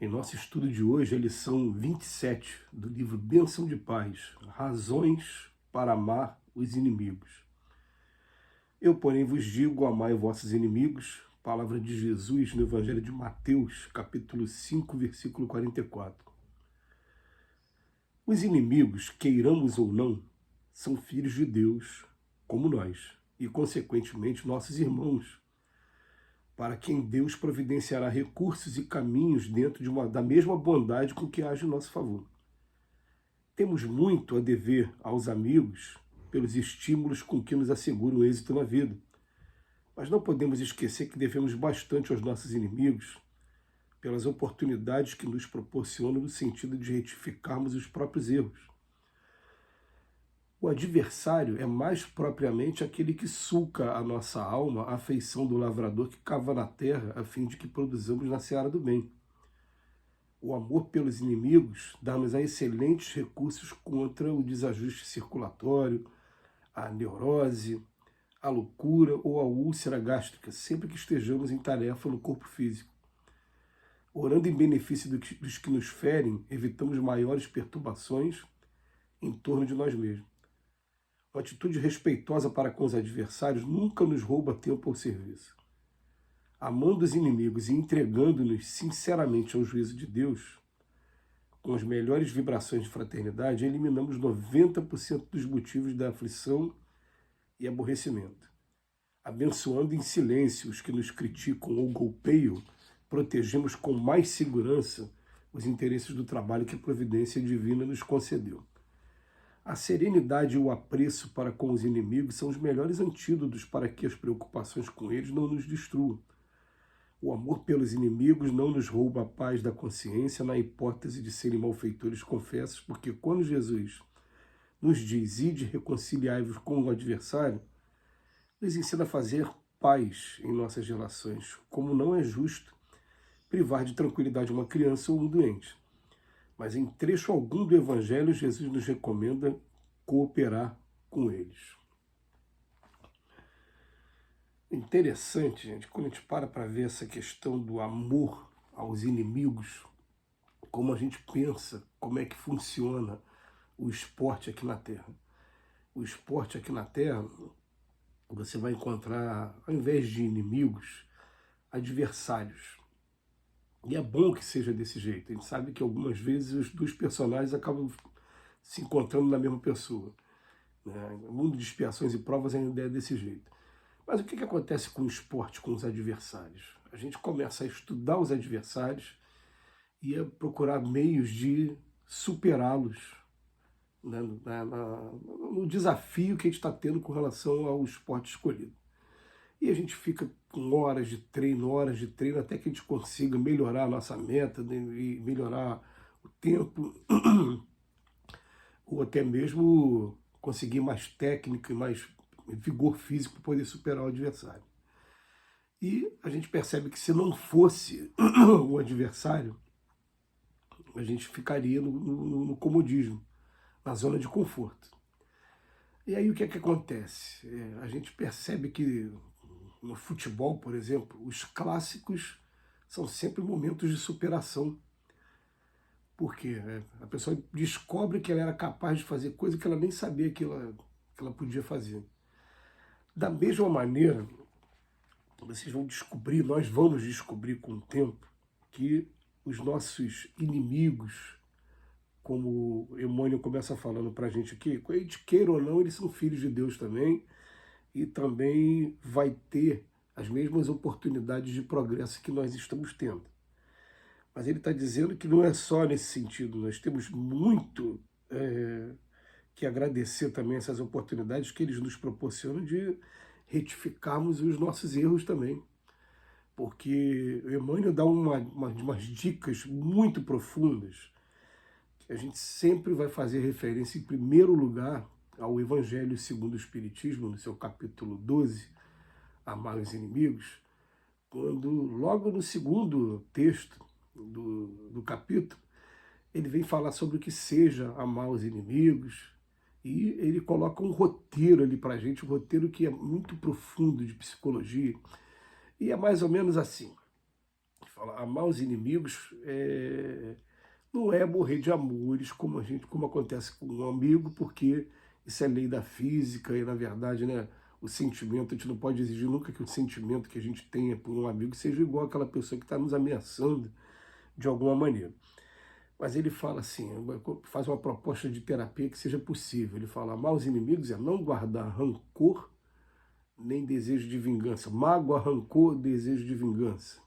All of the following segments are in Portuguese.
Em nosso estudo de hoje, a lição 27 do livro Bênção de Paz, Razões para Amar os Inimigos. Eu, porém, vos digo, amai vossos inimigos, palavra de Jesus no Evangelho de Mateus, capítulo 5, versículo 44. Os inimigos, queiramos ou não, são filhos de Deus, como nós, e, consequentemente, nossos irmãos, para quem Deus providenciará recursos e caminhos dentro da mesma bondade com que age em nosso favor. Temos muito a dever aos amigos pelos estímulos com que nos asseguram o êxito na vida, mas não podemos esquecer que devemos bastante aos nossos inimigos pelas oportunidades que nos proporcionam no sentido de retificarmos os próprios erros. O adversário é mais propriamente aquele que sulca a nossa alma, a afeição do lavrador que cava na terra, a fim de que produzamos na seara do bem. O amor pelos inimigos dá-nos excelentes recursos contra o desajuste circulatório, a neurose, a loucura ou a úlcera gástrica, sempre que estejamos em tarefa no corpo físico. Orando em benefício dos que nos ferem, evitamos maiores perturbações em torno de nós mesmos. Uma atitude respeitosa para com os adversários nunca nos rouba tempo ou serviço. Amando os inimigos e entregando-nos sinceramente ao juízo de Deus, com as melhores vibrações de fraternidade, eliminamos 90% dos motivos da aflição e aborrecimento. Abençoando em silêncio os que nos criticam ou golpeiam, protegemos com mais segurança os interesses do trabalho que a providência divina nos concedeu. A serenidade e o apreço para com os inimigos são os melhores antídotos para que as preocupações com eles não nos destruam. O amor pelos inimigos não nos rouba a paz da consciência na hipótese de serem malfeitores confessos, porque quando Jesus nos diz, ide reconciliai-vos com o adversário, nos ensina a fazer paz em nossas relações, como não é justo privar de tranquilidade uma criança ou um doente. Mas em trecho algum do Evangelho, Jesus nos recomenda cooperar com eles. Interessante, gente, quando a gente para ver essa questão do amor aos inimigos, como a gente pensa, como é que funciona o esporte aqui na Terra. O esporte aqui na Terra, você vai encontrar, ao invés de inimigos, adversários. E é bom que seja desse jeito. A gente sabe que algumas vezes os dois personagens acabam se encontrando na mesma pessoa. O mundo de expiações e provas ainda é desse jeito. Mas o que acontece com o esporte, com os adversários? A gente começa a estudar os adversários e a procurar meios de superá-los, né, no desafio que a gente está tendo com relação ao esporte escolhido. E a gente fica com horas de treino, até que a gente consiga melhorar a nossa meta, né, e melhorar o tempo, ou até mesmo conseguir mais técnica e mais vigor físico para poder superar o adversário. E a gente percebe que se não fosse o adversário, a gente ficaria no comodismo, na zona de conforto. E aí o que acontece? A gente percebe que no futebol, por exemplo, os clássicos são sempre momentos de superação. Porque a pessoa descobre que ela era capaz de fazer coisa que ela nem sabia que ela podia fazer. Da mesma maneira, vocês vão descobrir, nós vamos descobrir com o tempo, que os nossos inimigos, como Emmanuel começa falando para a gente aqui, a gente queira ou não, eles são filhos de Deus também, e também vai ter as mesmas oportunidades de progresso que nós estamos tendo. Mas ele está dizendo que não é só nesse sentido, nós temos muito que agradecer também essas oportunidades que eles nos proporcionam de retificarmos os nossos erros também. Porque o Emmanuel dá umas dicas muito profundas, que a gente sempre vai fazer referência, em primeiro lugar, ao Evangelho segundo o Espiritismo, no seu capítulo 12, Amar os Inimigos, quando, logo no segundo texto do capítulo, ele vem falar sobre o que seja amar os inimigos, e ele coloca um roteiro ali para a gente, um roteiro que é muito profundo de psicologia, e é mais ou menos assim. Fala, amar os inimigos não é morrer de amores, como acontece com um amigo, porque isso é lei da física e, na verdade, né, o sentimento, a gente não pode exigir nunca que o sentimento que a gente tenha por um amigo seja igual àquela pessoa que está nos ameaçando de alguma maneira. Mas ele fala assim, faz uma proposta de terapia que seja possível. Ele fala, amar os inimigos é não guardar rancor nem desejo de vingança. Mágoa, rancor, desejo de vingança.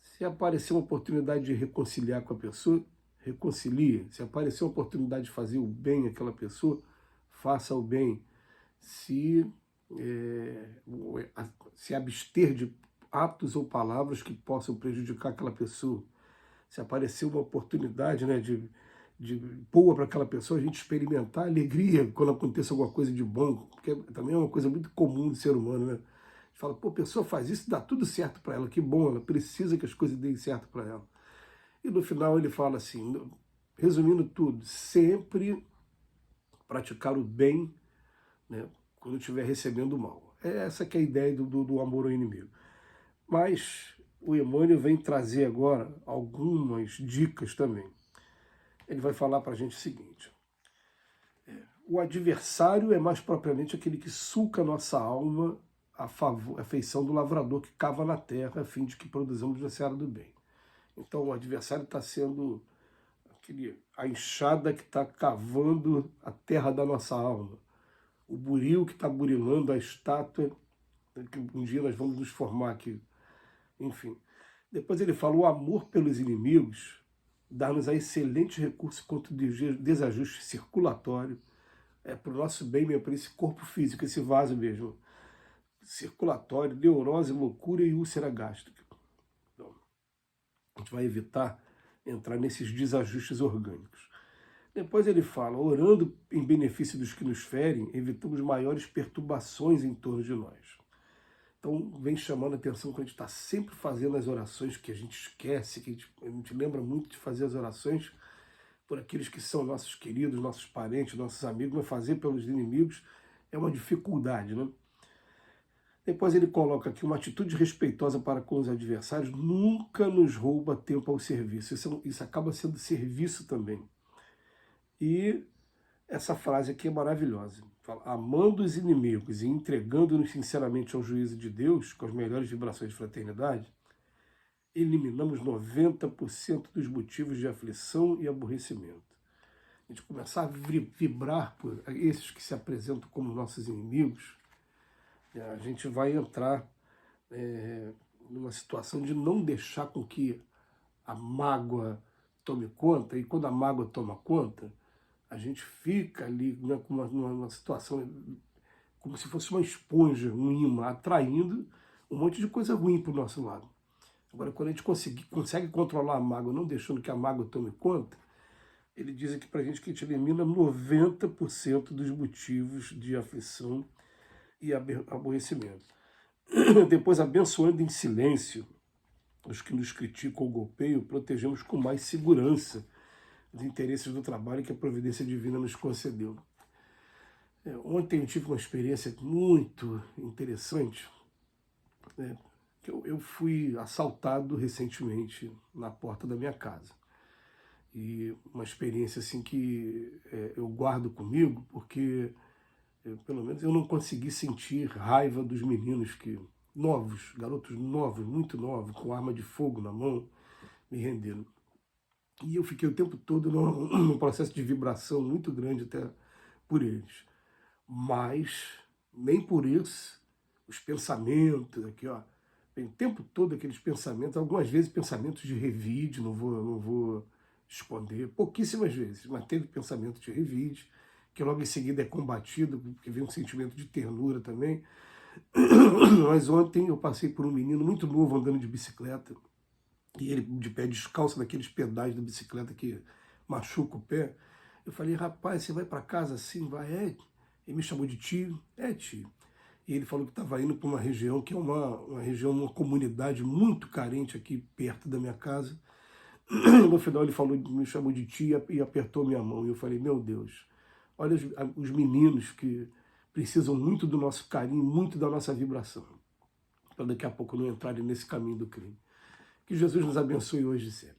Se aparecer uma oportunidade de reconciliar com a pessoa, reconcilie. Se aparecer uma oportunidade de fazer o bem àquela pessoa, faça o bem. Se abster de atos ou palavras que possam prejudicar aquela pessoa. Se aparecer uma oportunidade, né, de boa para aquela pessoa, a gente experimentar alegria quando aconteça alguma coisa de bom, porque também é uma coisa muito comum do ser humano, né? A gente fala, pô, a pessoa faz isso, dá tudo certo para ela, que bom, ela precisa que as coisas deem certo para ela. E no final ele fala assim, resumindo tudo, sempre praticar o bem, né, quando estiver recebendo o mal. Essa que é a ideia do amor ao inimigo. Mas o Emmanuel vem trazer agora algumas dicas também. Ele vai falar para a gente o seguinte, o adversário é mais propriamente aquele que suca a nossa alma a feição do lavrador que cava na terra a fim de que produzamos na seara do bem. Então o adversário está sendo a enxada que está cavando a terra da nossa alma, o buril que está burilando a estátua que um dia nós vamos nos formar aqui. Enfim. Depois ele fala, o amor pelos inimigos dá-nos a excelente recurso contra o desajuste circulatório, para o nosso bem mesmo, para esse corpo físico, esse vaso mesmo, circulatório, neurose, loucura e úlcera gástrica. Então, a gente vai evitar entrar nesses desajustes orgânicos. Depois ele fala, orando em benefício dos que nos ferem, evitamos maiores perturbações em torno de nós. Então, vem chamando a atenção que a gente está sempre fazendo as orações que a gente esquece, que a gente lembra muito de fazer as orações por aqueles que são nossos queridos, nossos parentes, nossos amigos, mas fazer pelos inimigos é uma dificuldade, né? Depois ele coloca aqui, uma atitude respeitosa para com os adversários nunca nos rouba tempo ao serviço. Isso acaba sendo serviço também. E essa frase aqui é maravilhosa. Fala, amando os inimigos e entregando-nos sinceramente ao juízo de Deus, com as melhores vibrações de fraternidade, eliminamos 90% dos motivos de aflição e aborrecimento. A gente começar a vibrar por esses que se apresentam como nossos inimigos, a gente vai entrar numa situação de não deixar com que a mágoa tome conta, e quando a mágoa toma conta, a gente fica ali, né, com uma situação como se fosse uma esponja, um imã, atraindo um monte de coisa ruim para o nosso lado. Agora, quando a gente consegue controlar a mágoa, não deixando que a mágoa tome conta, ele diz aqui para a gente que a gente elimina 90% dos motivos de aflição e aborrecimento. Depois, abençoando em silêncio os que nos criticam ou golpeiam, protegemos com mais segurança os interesses do trabalho que a providência divina nos concedeu. Ontem eu tive uma experiência muito interessante, né? Eu fui assaltado recentemente na porta da minha casa. E uma experiência assim que eu guardo comigo, porque pelo menos eu não consegui sentir raiva dos meninos novos, garotos novos, muito novos, com arma de fogo na mão, me renderam. E eu fiquei o tempo todo num processo de vibração muito grande até por eles. Mas, nem por isso, os pensamentos aqui, ó, tem o tempo todo aqueles pensamentos, algumas vezes pensamentos de revide, não vou esconder, pouquíssimas vezes, mas teve pensamento de revide, que logo em seguida é combatido, porque vem um sentimento de ternura também. Mas ontem eu passei por um menino muito novo andando de bicicleta, e ele de pé descalço naqueles pedais da bicicleta que machuca o pé. Eu falei, rapaz, você vai para casa assim? Vai, é. Ele me chamou de tio, tio. E ele falou que estava indo para uma região que é uma região, uma comunidade muito carente aqui perto da minha casa. No final ele falou, me chamou de tia e apertou minha mão. E eu falei, meu Deus, olha os meninos que precisam muito do nosso carinho, muito da nossa vibração, para daqui a pouco não entrarem nesse caminho do crime. Que Jesus nos abençoe hoje e sempre.